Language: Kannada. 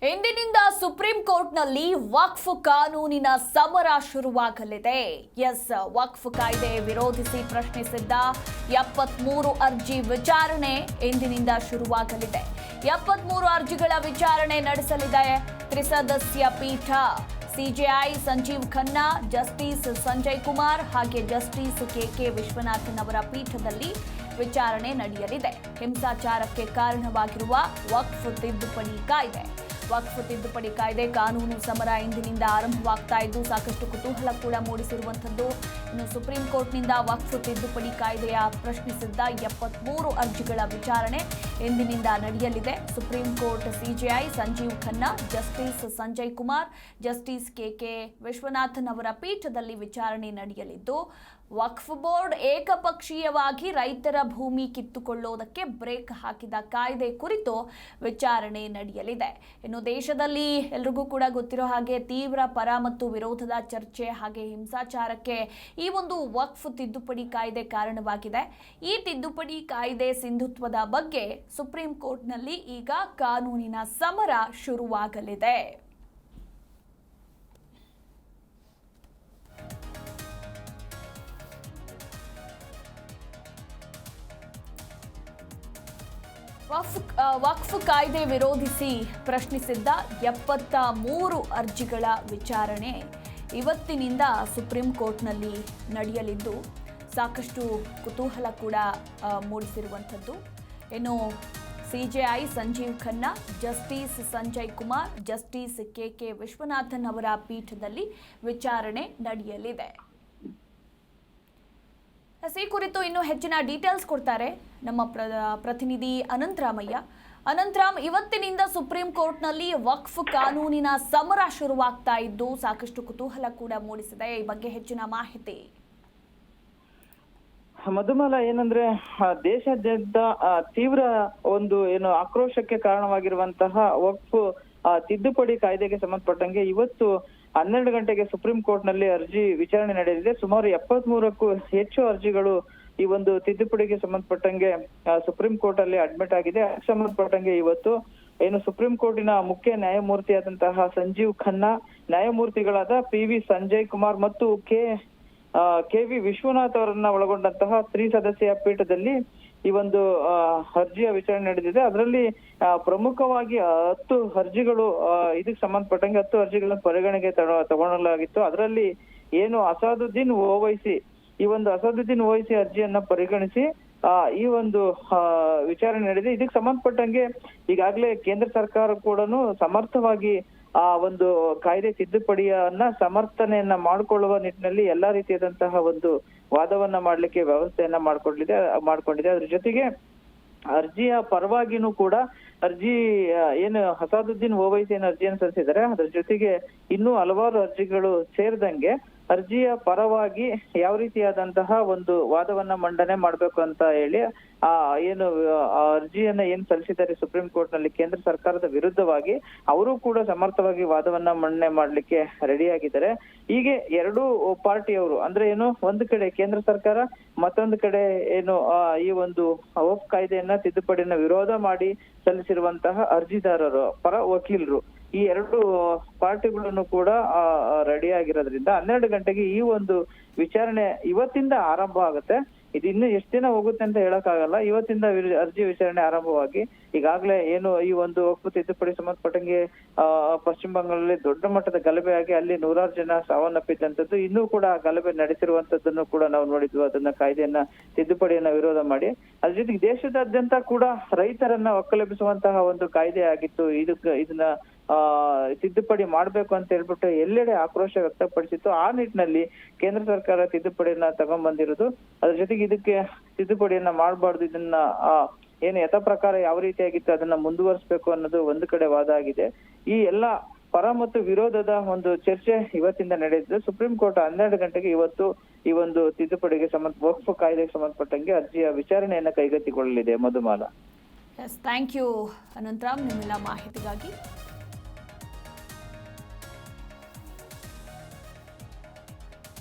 ಇಂದಿನಿಂದ ಸುಪ್ರೀಂ ಕೋರ್ಟ್ನಲ್ಲಿ ವಕ್ಫ್ ಕಾನೂನಿನ ಸಮರ ಶುರುವಾಗಲಿದೆ. ವಕ್ಫ್ ಕಾಯ್ದೆ ವಿರೋಧಿಸಿ ಪ್ರಶ್ನಿಸಿದ್ದ 73 ಅರ್ಜಿ ವಿಚಾರಣೆ ಇಂದಿನಿಂದ ಶುರುವಾಗಲಿದೆ. 73 ಅರ್ಜಿಗಳ ವಿಚಾರಣೆ ನಡೆಸಲಿದೆ ತ್ರಿಸದಸ್ಯ ಪೀಠ. ಸಿಜೆಐ ಸಂಜೀವ್ ಖನ್ನಾ, ಜಸ್ಟಿಸ್ ಸಂಜಯ್ ಕುಮಾರ್ ಹಾಗೆ ಜಸ್ಟಿಸ್ ಕೆಕೆ ವಿಶ್ವನಾಥನ್ ಅವರ ಪೀಠದಲ್ಲಿ ವಿಚಾರಣೆ ನಡೆಯಲಿದೆ. ಹಿಂಸಾಚಾರಕ್ಕೆ ಕಾರಣವಾಗಿರುವ ವಕ್ಫ್ ತಿದ್ದುಪಡಿ ಕಾಯ್ದೆ ಕಾನೂನು ಸಮರ ಇಂದಿನಿಂದ ಆರಂಭವಾಗ್ತಾ ಇದ್ದು ಸಾಕಷ್ಟು ಕುತೂಹಲ ಕೂಡ ಮೂಡಿಸಿರುವಂಥದ್ದು. ಇನ್ನು ಸುಪ್ರೀಂ ಕೋರ್ಟ್ನಿಂದ ವಕ್ಫ್ ತಿದ್ದುಪಡಿ ಕಾಯ್ದೆಯ ಪ್ರಶ್ನಿಸಿದ್ದ 73 ಅರ್ಜಿಗಳ ವಿಚಾರಣೆ ಇಂದಿನಿಂದ ನಡೆಯಲಿದೆ. Supreme court CJI Sanjiv Khanna, justice Sanjay Kumar, justice K K Viswanathan ಅವರ ಪೀಠದಲ್ಲಿ ವಿಚಾರಣೆ ನಡೆಯಲಿದ್ದು, ವಕ್ಫ್ ಬೋರ್ಡ್ ಏಕಪಕ್ಷೀಯವಾಗಿ ರೈತರ ಭೂಮಿ ಕಿತ್ತುಕೊಳ್ಳುವುದಕ್ಕೆ ಬ್ರೇಕ್ ಹಾಕಿದ ಕಾಯ್ದೆ ಕುರಿತು ವಿಚಾರಣೆ ನಡೆಯಲಿದೆ. ಇನ್ನು ದೇಶದಲ್ಲಿ ಎಲ್ರಿಗೂ ಕೂಡ ಗೊತ್ತಿರೋ ಹಾಗೆ ತೀವ್ರ ಪರ ಮತ್ತು ವಿರೋಧದ ಚರ್ಚೆ ಹಾಗೆ ಹಿಂಸಾಚಾರಕ್ಕೆ ಈ ಒಂದು ವಕ್ಫ್ ತಿದ್ದುಪಡಿ ಕಾಯ್ದೆ ಕಾರಣವಾಗಿದೆ. ಈ ತಿದ್ದುಪಡಿ ಕಾಯ್ದೆ ಸಿಂಧುತ್ವದ ಬಗ್ಗೆ ಸುಪ್ರೀಂ ಕೋರ್ಟ್ನಲ್ಲಿ ಈಗ ಕಾನೂನಿನ ಸಮರ ಶುರುವಾಗಲಿದೆ. ವಕ್ಫ್ ಕಾಯ್ದೆ ವಿರೋಧಿಸಿ ಪ್ರಶ್ನಿಸಿದ್ದ 73 ಅರ್ಜಿಗಳ ವಿಚಾರಣೆ ಇವತ್ತಿನಿಂದ ಸುಪ್ರೀಂ ಕೋರ್ಟ್ನಲ್ಲಿ ನಡೆಯಲಿದ್ದು ಸಾಕಷ್ಟು ಕುತೂಹಲ ಕೂಡ ಮೂಡಿಸಿರುವಂಥದ್ದು. ಇನ್ನು CJI Sanjiv Khanna, justice Sanjay Kumar, justice K K Viswanathan ಅವರ ಪೀಠದಲ್ಲಿ ವಿಚಾರಣೆ ನಡೆಯಲಿದೆ. ಈ ಕುರಿತು ಇನ್ನೂ ಹೆಚ್ಚಿನ ಡೀಟೇಲ್ಸ್ ಕೊಡ್ತಾರೆ ನಮ್ಮ ಪ್ರತಿನಿಧಿ ಅನಂತರಾಮಯ್ಯ. ಅನಂತರಾಮ್, ಇವತ್ತಿನಿಂದ ಸುಪ್ರೀಂ ಕೋರ್ಟ್ನಲ್ಲಿ ವಕ್ಫ್ ಕಾನೂನಿನ ಸಮರ ಶುರುವಾಗ್ತಾ ಇದ್ದು ಸಾಕಷ್ಟು ಕುತೂಹಲ ಕೂಡ ಮೂಡಿಸಿದೆ. ಈ ಬಗ್ಗೆ ಹೆಚ್ಚಿನ ಮಾಹಿತಿ. ಮಧುಮಾಲ, ಏನಂದ್ರೆ ದೇಶಾದ್ಯಂತ ತೀವ್ರ ಒಂದು ಆಕ್ರೋಶಕ್ಕೆ ಕಾರಣವಾಗಿರುವಂತಹ ವಕ್ಫ್ ತಿದ್ದುಪಡಿ ಕಾಯ್ದೆಗೆ ಸಂಬಂಧಪಟ್ಟಂಗೆ ಇವತ್ತು 12 ಗಂಟೆಗೆ ಸುಪ್ರೀಂ ಕೋರ್ಟ್ ನಲ್ಲಿ ಅರ್ಜಿ ವಿಚಾರಣೆ ನಡೆಯಲಿದೆ. ಸುಮಾರು 73ಕ್ಕೂ ಹೆಚ್ಚು ಅರ್ಜಿಗಳು ಈ ಒಂದು ತಿದ್ದುಪಡಿಗೆ ಸಂಬಂಧಪಟ್ಟಂಗೆ ಸುಪ್ರೀಂ ಕೋರ್ಟ್ ಅಲ್ಲಿ ಅಡ್ಮಿಟ್ ಆಗಿದೆ. ಅದಕ್ಕೆ ಸಂಬಂಧಪಟ್ಟಂಗೆ ಇವತ್ತು ಸುಪ್ರೀಂ ಕೋರ್ಟಿನ ಮುಖ್ಯ ನ್ಯಾಯಮೂರ್ತಿಯಾದಂತಹ ಸಂಜೀವ್ ಖನ್ನಾ, ನ್ಯಾಯಮೂರ್ತಿಗಳಾದ PV ಸಂಜಯ್ ಕುಮಾರ್ ಮತ್ತು KV ವಿಶ್ವನಾಥ್ ಅವರನ್ನ ಒಳಗೊಂಡಂತಹ ತ್ರಿಸದಸ್ಯ ಪೀಠದಲ್ಲಿ ಈ ಒಂದು ಅರ್ಜಿಯ ವಿಚಾರಣೆ ನಡೆದಿದೆ. ಅದರಲ್ಲಿ ಪ್ರಮುಖವಾಗಿ 10 ಅರ್ಜಿಗಳು ಇದಕ್ಕೆ ಸಂಬಂಧಪಟ್ಟಂಗೆ 10 ಅರ್ಜಿಗಳನ್ನು ಪರಿಗಣನೆಗೆ ತಗೊಳ್ಳಲಾಗಿತ್ತು. ಅದರಲ್ಲಿ ಅಸಾದುದ್ದೀನ್ ಓವೈಸಿ ಅಸಾದುದ್ದೀನ್ ಓವೈಸಿ ಅರ್ಜಿಯನ್ನ ಪರಿಗಣಿಸಿ ಈ ಒಂದು ವಿಚಾರಣೆ ನಡೆದಿದೆ. ಇದಕ್ಕೆ ಸಂಬಂಧಪಟ್ಟಂಗೆ ಈಗಾಗಲೇ ಕೇಂದ್ರ ಸರ್ಕಾರ ಕೂಡ ಸಮರ್ಥವಾಗಿ ಆ ಒಂದು ಕಾಯ್ದೆ ತಿದ್ದುಪಡಿಯನ್ನ ಸಮರ್ಥನೆಯನ್ನ ಮಾಡಿಕೊಳ್ಳುವ ನಿಟ್ಟಿನಲ್ಲಿ ಎಲ್ಲಾ ರೀತಿಯಾದಂತಹ ಒಂದು ವಾದವನ್ನ ಮಾಡ್ಲಿಕ್ಕೆ ವ್ಯವಸ್ಥೆಯನ್ನ ಮಾಡ್ಕೊಂಡಿದೆ. ಅದ್ರ ಜೊತೆಗೆ ಅರ್ಜಿಯ ಪರವಾಗಿನೂ ಕೂಡ ಅರ್ಜಿ ಅಸಾದುದ್ದೀನ್ ಓವೈಸಿ ಅರ್ಜಿಯನ್ನು ಸಲ್ಲಿಸಿದ್ದಾರೆ. ಅದ್ರ ಜೊತೆಗೆ ಇನ್ನೂ ಹಲವಾರು ಅರ್ಜಿಗಳು ಸೇರಿದಂಗೆ ಅರ್ಜಿಯ ಪರವಾಗಿ ಯಾವ ರೀತಿಯಾದಂತಹ ಒಂದು ವಾದವನ್ನ ಮಂಡನೆ ಮಾಡ್ಬೇಕು ಅಂತ ಹೇಳಿ ಅರ್ಜಿಯನ್ನ ಸಲ್ಲಿಸಿದ್ದಾರೆ ಸುಪ್ರೀಂ ಕೋರ್ಟ್ ನಲ್ಲಿ ಕೇಂದ್ರ ಸರ್ಕಾರದ ವಿರುದ್ಧವಾಗಿ, ಅವರು ಕೂಡ ಸಮರ್ಥವಾಗಿ ವಾದವನ್ನ ಮಂಡನೆ ಮಾಡ್ಲಿಕ್ಕೆ ರೆಡಿಯಾಗಿದ್ದಾರೆ. ಹೀಗೆ ಎರಡೂ ಪಾರ್ಟಿಯವರು ಅಂದ್ರೆ ಒಂದು ಕಡೆ ಕೇಂದ್ರ ಸರ್ಕಾರ, ಮತ್ತೊಂದು ಕಡೆ ಈ ಒಂದು ವಕ್ಫ್ ಕಾಯ್ದೆಯನ್ನ ತಿದ್ದುಪಡಿಯನ್ನ ವಿರೋಧ ಮಾಡಿ ಸಲ್ಲಿಸಿರುವಂತಹ ಅರ್ಜಿದಾರರು ಪರ ವಕೀಲರು, ಈ ಎರಡು ಪಾರ್ಟಿಗಳನ್ನು ಕೂಡ ರೆಡಿ ಆಗಿರೋದ್ರಿಂದ 12 ಗಂಟೆಗೆ ಈ ಒಂದು ವಿಚಾರಣೆ ಇವತ್ತಿಂದ ಆರಂಭ ಆಗುತ್ತೆ. ಇದು ಇನ್ನು ಎಷ್ಟು ದಿನ ಹೋಗುತ್ತೆ ಅಂತ ಹೇಳಕ್ಕಾಗಲ್ಲ. ಇವತ್ತಿಂದ ಅರ್ಜಿ ವಿಚಾರಣೆ ಆರಂಭವಾಗಿ ಈಗಾಗಲೇ ಈ ಒಂದು ವಕ್ಫ್ ತಿದ್ದುಪಡಿ ಸಂಬಂಧಪಟ್ಟಂಗೆ ಪಶ್ಚಿಮ ಬಂಗಾಳದಲ್ಲಿ ದೊಡ್ಡ ಮಟ್ಟದ ಗಲಭೆ ಆಗಿ ಅಲ್ಲಿ 100 ಜನ ಸಾವನ್ನಪ್ಪಿದ್ದಂಥದ್ದು, ಇನ್ನೂ ಕೂಡ ಗಲಭೆ ನಡೆಸಿರುವಂತದ್ದನ್ನು ಕೂಡ ನಾವು ನೋಡಿದ್ವಿ. ಅದನ್ನ ಕಾಯ್ದೆಯನ್ನ ತಿದ್ದುಪಡಿಯನ್ನ ವಿರೋಧ ಮಾಡಿ ಅದ್ರ ಜೊತೆಗೆ ದೇಶದಾದ್ಯಂತ ಕೂಡ ರೈತರನ್ನ ಒಕ್ಕಲೆಬ್ಬಿಸುವಂತಹ ಒಂದು ಕಾಯ್ದೆ ಆಗಿತ್ತು. ಇದನ್ನ ತಿದ್ದುಪಡಿ ಮಾಡ್ಬೇಕು ಅಂತ ಹೇಳ್ಬಿಟ್ಟು ಎಲ್ಲೆಡೆ ಆಕ್ರೋಶ ವ್ಯಕ್ತಪಡಿಸಿತ್ತು. ಆ ನಿಟ್ಟಿನಲ್ಲಿ ಕೇಂದ್ರ ಸರ್ಕಾರ ತಿದ್ದುಪಡಿಯನ್ನ ತಗೊಂಡ್ಬಂದಿರೋದು. ಅದ್ರ ಜೊತೆಗೆ ಇದಕ್ಕೆ ತಿದ್ದುಪಡಿಯನ್ನ ಮಾಡಬಾರ್ದು, ಇದನ್ನ ಯಥಾ ಪ್ರಕಾರ ಯಾವ ರೀತಿಯಾಗಿತ್ತು ಅದನ್ನ ಮುಂದುವರಿಸಬೇಕು ಅನ್ನೋದು ಒಂದು ಕಡೆ ವಾದ ಆಗಿದೆ. ಈ ಎಲ್ಲಾ ಪರ ಮತ್ತು ವಿರೋಧದ ಒಂದು ಚರ್ಚೆ ಇವತ್ತಿಂದ ನಡೆದಿದೆ. ಸುಪ್ರೀಂ ಕೋರ್ಟ್ 12 ಗಂಟೆಗೆ ಇವತ್ತು ಈ ಒಂದು ತಿದ್ದುಪಡಿಗೆ ವಕ್ಫ್ ಕಾಯ್ದೆಗೆ ಸಂಬಂಧಪಟ್ಟಂಗೆ ಅರ್ಜಿಯ ವಿಚಾರಣೆಯನ್ನ ಕೈಗೆತ್ತಿಕೊಳ್ಳಲಿದೆ. ಮಧುಮಾಲ. ಥ್ಯಾಂಕ್ ಯು ಅನಂತರಾಮ್, ನಿಮ್ಮೆಲ್ಲ ಮಾಹಿತಿಗಾಗಿ.